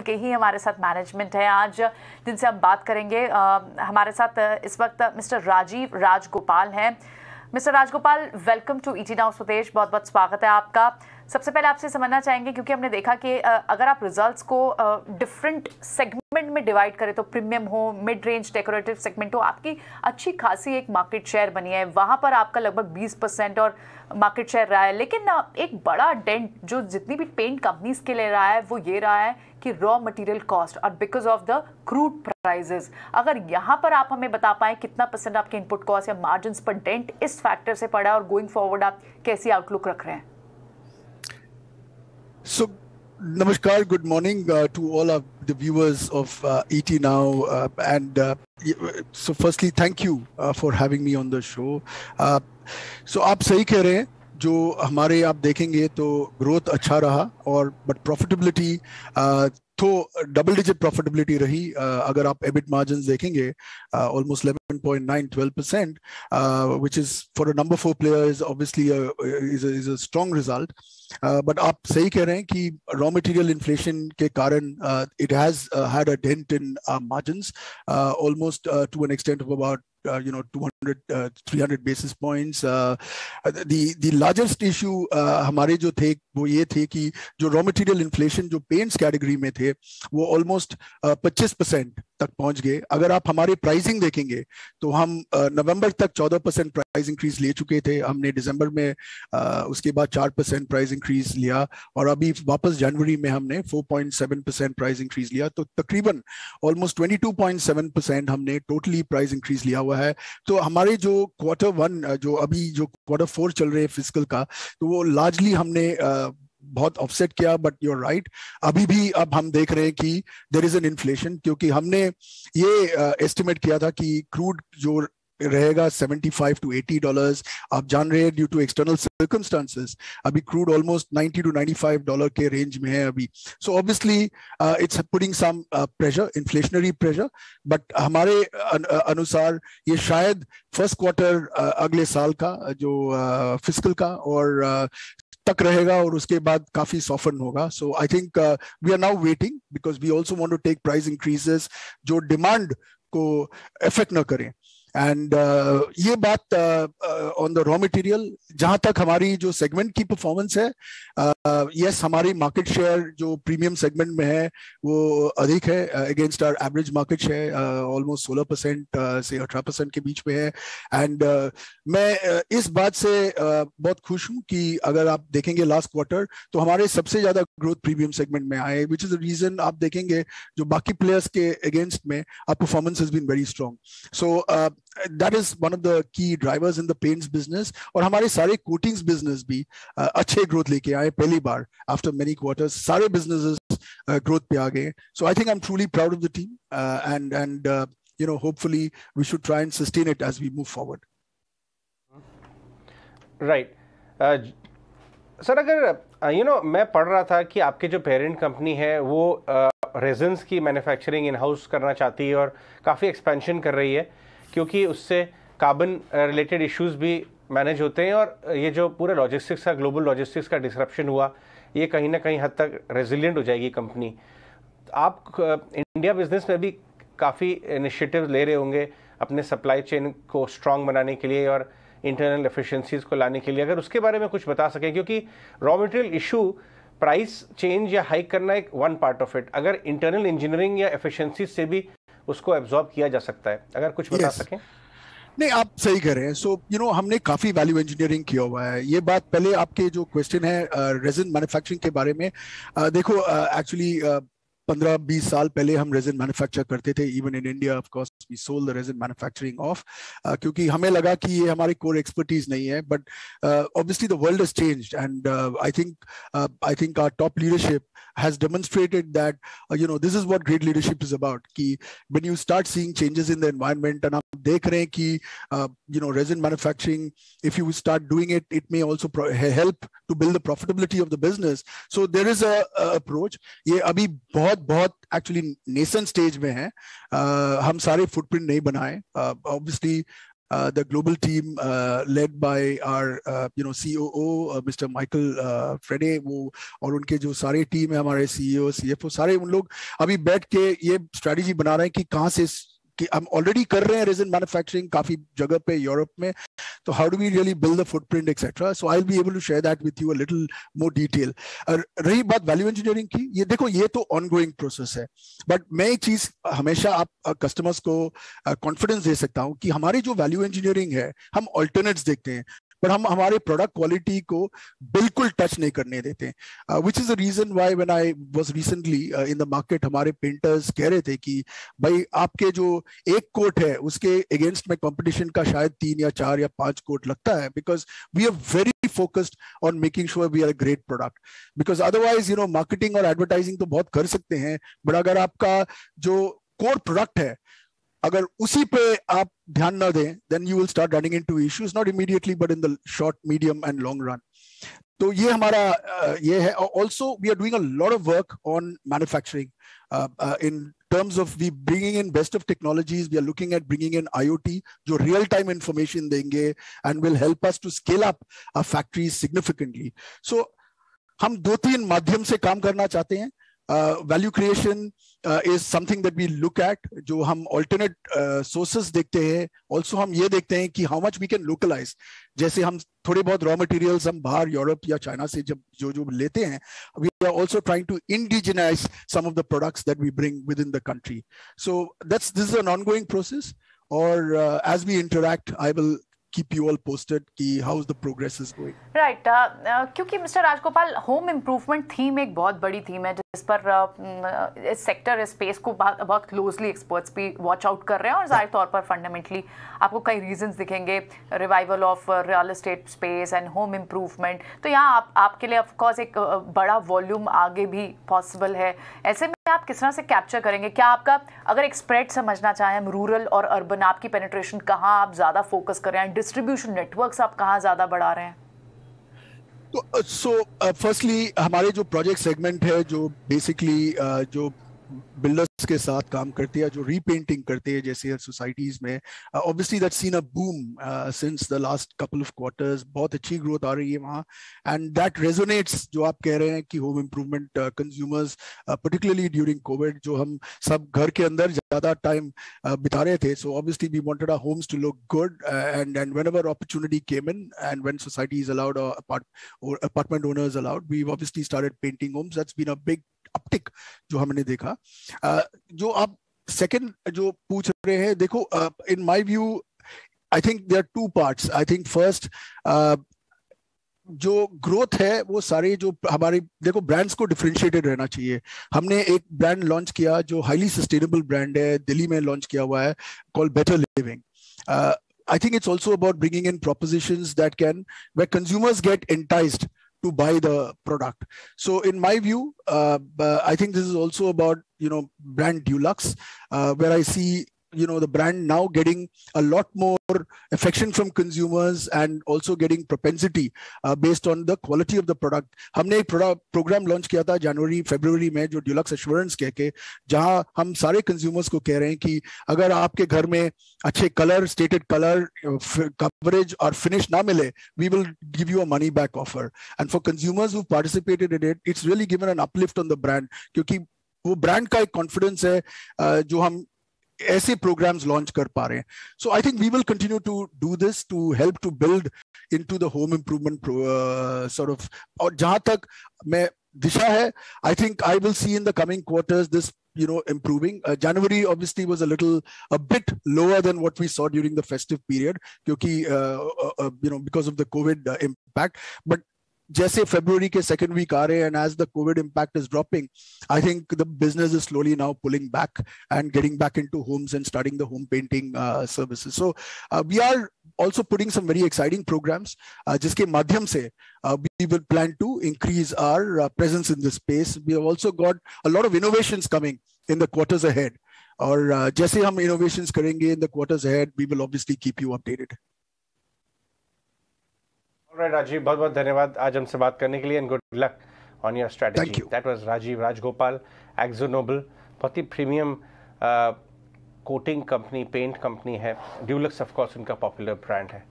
के ही हमारे साथ मैनेजमेंट है आज, जिनसे हम बात करेंगे। हमारे साथ इस वक्त मिस्टर राजीव राजगोपाल हैं। Mister Rajagopal, welcome to ET now Swadesh. बहुत बहुत स्वागत है आपका। सबसे पहले आपसे समझना चाहेंगे, क्योंकि हमने देखा कि अगर आप रिजल्ट्स को डिफरेंट सेगमेंट में डिवाइड करें तो प्रीमियम हो, मिड रेंज डेकोरेटिव सेगमेंट हो, आपकी अच्छी खासी एक मार्केट शेयर बनी है। वहाँ पर आपका लगभग 20% और मार्केट शेयर रहा है। लेकिन एक बड़ा डेंट जो जितनी भी पेंट कंपनीज के लिए रहा है वो ये रहा है कि रॉ मटेरियल कॉस्ट और because of the crude prices. अगर यहाँ पर आप हमें बता पाएं कितना परसेंट आपके इनपुट कॉस्ट या मार्जिन पर डेंट इस फैक्टर से पड़ा है और गोइंग फॉरवर्ड आप कैसी आउटलुक रख रहे हैं? So, Namaskar, good morning to all of the viewers of ET Now. So firstly, thank you for having me on the show. So आप सही कह रहे हैं, जो हमारे आप देखेंगे तो ग्रोथ अच्छा रहा और बट प्रॉफिटेबिलिटी तो डबल डिजिट प्रॉफिटेबिलिटी रही। अगर आप एबिट मार्जिन्स देखेंगे almost 11.9 12%, which is for a number 4 player is obviously is a strong result. But आप सही कह रहे हैं कि रॉ मटेरियल इन्फ्लेशन के कारण it has had a dent in margins almost to an extent of about 200-300 basis points. The largest issue हमारे जो थे वो ये थे कि जो रॉ मटेरियल इन्फ्लेशन जो पेंट्स कैटेगरी में थे वो ऑलमोस्ट 25% तक पहुंच गए। अगर आप हमारे प्राइसिंग देखेंगे तो हम नवंबर तक 14% प्राइस इंक्रीज ले चुके थे। हमने दिसंबर में उसके बाद 4% प्राइस इंक्रीज लिया और अभी वापस जनवरी में हमने 4.7% प्राइस इंक्रीज लिया। तो तकरीबन ऑलमोस्ट 22.7% हमने टोटली प्राइस इंक्रीज लिया हुआ है। तो हमारे जो Q1 जो अभी जो Q4 चल रहे हैं फिस्कल का, तो वो लार्जली हमने बहुत ऑफसेट किया। बट यू आर राइट, अभी भी अब हम देख रहे हैं कि देयर इज एन इन्फ्लेशन, क्योंकि हमने ये एस्टिमेट किया था कि क्रूड जो रहेगा $75 to $80। आप जान रहे हैं ड्यू टू एक्सटर्नल सर्कमस्टांसेस अभी क्रूड ऑलमोस्ट $90 to $95 के रेंज में है अभी। So obviously it's putting some pressure, inflationary pressure. But हमारे अनुसार ये शायद फर्स्ट क्वार्टर अगले साल का जो फिस्कल का और तक रहेगा और उसके बाद काफी सॉफ्टन होगा। So I think we are now waiting because we also want to take price increases जो डिमांड को इफेक्ट न करें। एंड ये बात ऑन द रॉ मटेरियल, जहां तक हमारी जो सेगमेंट की परफॉर्मेंस है, यस हमारी मार्केट शेयर जो प्रीमियम सेगमेंट में है वो अधिक है against our average market share, almost 16% से 18% के बीच में है। एंड मैं इस बात से बहुत खुश हूं कि अगर आप देखेंगे लास्ट क्वार्टर तो हमारे सबसे ज्यादा ग्रोथ प्रीमियम सेगमेंट में आए, विच इज द रीजन आप देखेंगे जो बाकी प्लेयर्स के अगेंस्ट में our performance has been very strong. So that is one of the key drivers in the paints business. और हमारे सारे coatings business भी अच्छे growth लेके आए पहली बार after many quarters। सारे businesses growth पे आ गए। So I think I'm truly proud of the team and hopefully we should try and sustain it as we move forward. Right. Sir अगर मैं पढ़ रहा था कि आपके जो पेरेंट कंपनी है वो रेजन्स की मैन्युफैक्चरिंग इन हाउस करना चाहती है और काफ़ी एक्सपेंशन कर रही है, क्योंकि उससे कार्बन रिलेटेड इश्यूज भी मैनेज होते हैं और ये जो पूरे लॉजिस्टिक्स का, ग्लोबल लॉजिस्टिक्स का डिसरप्शन हुआ, ये कहीं ना कहीं हद तक रेजिलिएंट हो जाएगी कंपनी। आप इंडिया बिजनेस में भी काफ़ी इनिशिएटिव ले रहे होंगे अपने सप्लाई चेन को स्ट्रॉन्ग बनाने के लिए और इंटरनल एफिशिएंसीज को लाने के लिए। अगर उसके बारे में कुछ बता सकें, क्योंकि raw material issue price change या हाइक करना एक वन पार्ट ऑफ इट, अगर इंटरनल इंजीनियरिंग या एफिशिएंसी से भी उसको एब्जॉर्ब किया जा सकता है, अगर कुछ बता सकें। नहीं, आप सही कह रहे हैं। सो हमने काफी वैल्यू इंजीनियरिंग किया हुआ है। ये बात पहले आपके जो क्वेश्चन है रेजिन मैन्युफैक्चरिंग के बारे में, देखो एक्चुअली 15-20 साल पहले हम रेजिन मैन्युफैक्चर करते थे। Even in India of course we sold the resin manufacturing off, क्योंकि हमें लगा कि ये हमारी कोर एक्सपर्टीज नहीं है। But obviously the world has changed and I think our top leadership has demonstrated that this is what great leadership is about, कि when you start seeing changes in the environment and आप देख रहे हैं कि resin manufacturing, if you start doing it, it may also help to build the profitability of the business. So there is a approach. ये अभी बहुत actually nascent stage में है। हम सारे footprint नहीं बनाए। Obviously the global team led by our COO Mr. Michael Frede, वो और उनके जो सारे टीम है, हमारे CEO CFO, सारे उन लोग अभी बैठ के ये स्ट्रेटजी बना रहे हैं कि कहाँ से कि हम ऑलरेडी कर रहे हैं रेजिन मैन्युफैक्चरिंग काफी जगह पे यूरोप में, तो how do we really build the footprint etcetera. So I will be able to share that with you a little more detail. रही बात वैल्यू इंजीनियरिंग की, ये देखो ये तो ऑनगोइंग प्रोसेस है, बट मैं एक चीज हमेशा आप कस्टमर्स को कॉन्फिडेंस दे सकता हूँ कि हमारी जो वैल्यू इंजीनियरिंग है, हम ऑल्टरनेट्स देखते हैं पर हम हमारे प्रोडक्ट क्वालिटी को बिल्कुल टच नहीं करने देते. Which is the reason why when I was recently in the market, हमारे पेंटर्स कह रहे थे कि भाई आपके जो एक कोट है उसके अगेंस्ट में कंपटीशन का शायद 3 या 4 या 5 कोट लगता है, because we are very focused on making sure we are a great product. Because otherwise marketing और एडवर्टाइजिंग तो बहुत कर सकते हैं, बट अगर आपका जो कोर प्रोडक्ट है अगर उसी पे आप ध्यान ना दें, then you will start running into issues, not immediately but in the short, medium and long run. तो ये हमारा ये है. Also we are doing a lot of work on manufacturing in terms of we bringing in best of technologies. We are looking at bringing in IoT जो real time information देंगे and will help us to scale up our factories significantly. So हम 2-3 माध्यम से काम करना चाहते हैं. Value creation is something that we look at, जो हम alternate sources देखते हैं. Also हम ये देखते हैं कि how much we can localize. जैसे हम थोड़े बहुत raw materials हम बाहर यूरोप या चाइना से जब जो लेते हैं, we are also trying to indigenize some of the products that we bring within the country. So this is an ongoing process, or as we interact, I will keep you all posted कि how's the progress is going. Right. क्योंकि mister Rajagopal, home improvement theme एक बहुत बड़ी theme है जिस पर इस sector, इस स्पेस को बहुत क्लोजली एक्सपर्ट्स भी वॉच आउट कर रहे हैं, और जाहिर तौर पर फंडामेंटली आपको कई रीजंस दिखेंगे, revival of real estate space and home improvement. तो यहाँ आपके लिए ऑफकोर्स एक बड़ा वॉल्यूम आगे भी पॉसिबल है. ऐसे में आप किस तरह से कैप्चर करेंगे? क्या आपका, अगर एक स्प्रेड समझना चाहें हम, रूरल और अर्बन, आपकी पेनिट्रेशन कहाँ आप ज़्यादा फोकस कर रहे हैं, डिस्ट्रीब्यूशन नेटवर्क्स आप कहाँ ज़्यादा बढ़ा रहे हैं? So firstly हमारे जो प्रोजेक्ट सेगमेंट है, जो बेसिकली जो बिल्डर्स के साथ काम करते हैं, जो रीपेंटिंग करते हैं जैसे सोसाइटीज में, obviously that's seen a boom since the last couple of quarters. बहुत अच्छी ग्रोथ आ रही है वहाँ, एंड दैट रेजोनेट्स जो आप कह रहे हैं कि home improvement consumers particularly during Covid, जो हम सब घर के अंदर ज्यादा टाइम बिता रहे थे, so obviously we wanted our homes to look good, and whenever opportunity came in and when societies allowed or apartment owners allowed, we've obviously started painting homes. That's been a big uptick जो हमने देखा. जो आप second जो पूछ रहे हैं, देखो in my view I think there are 2 parts. I think first जो ग्रोथ है वो सारे जो हमारे, देखो ब्रांड्स को डिफरेंशिएटेड रहना चाहिए. हमने एक ब्रांड लॉन्च किया जो हाईली सस्टेनेबल ब्रांड है, दिल्ली में लॉन्च किया हुआ है, called better living. I think it's also about bringing in propositions that where consumers get enticed to buy the product. So in my view, I think this is also about, brand Dulux, where I see, the brand now getting a lot more affection from consumers and also getting propensity based on the quality of the product. हमने एक program launch किया था January-February में, जो Dulux Assurance कह के, जहां हम सारे consumers को कह रहे हैं कि अगर आपके घर में अच्छे कलर, stated color, coverage और finish ना मिले, we will give you a money back offer. And for consumers who participated in it, it's really given an uplift on the brand, क्योंकि वो brand का एक confidence है जो हम ऐसे programs launch कर पा रहे हैं. So I think we will continue to do this to help to build into the home improvement sort of, और जहां तक मैं दिशा है, I think I will see in the coming quarters this improving. January obviously was a bit lower than what we saw during the festive period, क्योंकि because of the COVID impact. But जैसे February के second week आ रहे हैं, and as the COVID impact is dropping, I think the business is slowly now pulling back and getting back into homes and starting the home painting services. So we are also putting some very exciting programs जिसके माध्यम से we will plan to increase our presence in this space. We have also got a lot of innovations coming in the quarters ahead. और जैसे हम innovations करेंगे in the quarters ahead, we will obviously keep you updated. Alright, Rajiv, बहुत बहुत धन्यवाद आज हमसे बात करने के लिए, and good luck on your strategy. Thank you. That was Rajiv Rajgopal, AkzoNobel, बहुत ही premium coating company, paint company है, ड्यूलक्स ऑफ कोर्स उनका पॉपुलर ब्रांड है।